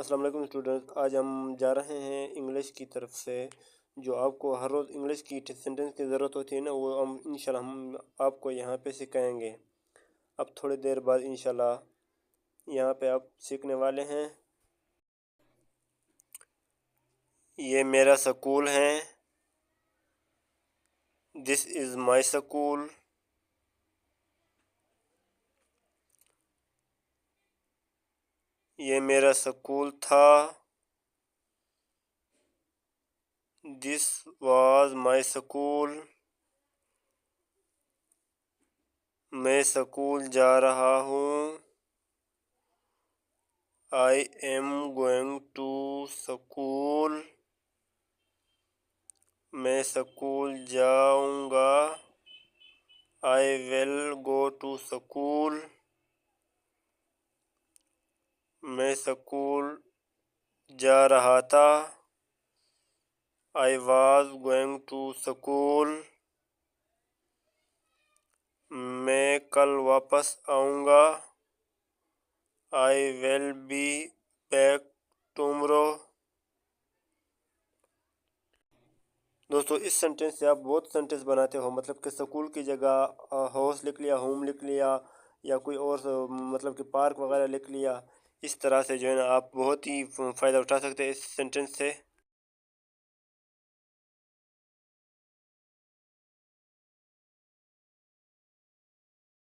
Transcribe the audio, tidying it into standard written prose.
السلام علیکم اسٹوڈنٹ، آج ہم جا رہے ہیں انگلش کی طرف سے۔ جو آپ کو ہر روز انگلش کی سینٹنس کی ضرورت ہوتی ہے نا، وہ انشاءاللہ ہم آپ کو یہاں پہ سکھائیں گے۔ اب تھوڑی دیر بعد انشاءاللہ یہاں پہ آپ سیکھنے والے ہیں۔ یہ میرا سکول ہے، دس از مائی سکول۔ یہ میرا سکول تھا، دس واز مائی سکول۔ میں سکول جا رہا ہوں، I am going to school. میں سکول جاؤں گا، I will go to school. میں سکول جا رہا تھا، I was going to school. میں کل واپس آؤں گا، I will be back tomorrow. دوستو، اس سینٹنس سے آپ بہت سینٹنس بناتے ہو، مطلب کہ سکول کی جگہ ہاؤس لکھ لیا، ہوم لکھ لیا، یا کوئی اور مطلب کہ پارک وغیرہ لکھ لیا۔ اس طرح سے جو ہے نا آپ بہت ہی فائدہ اٹھا سکتے ہیں اس سینٹنس سے۔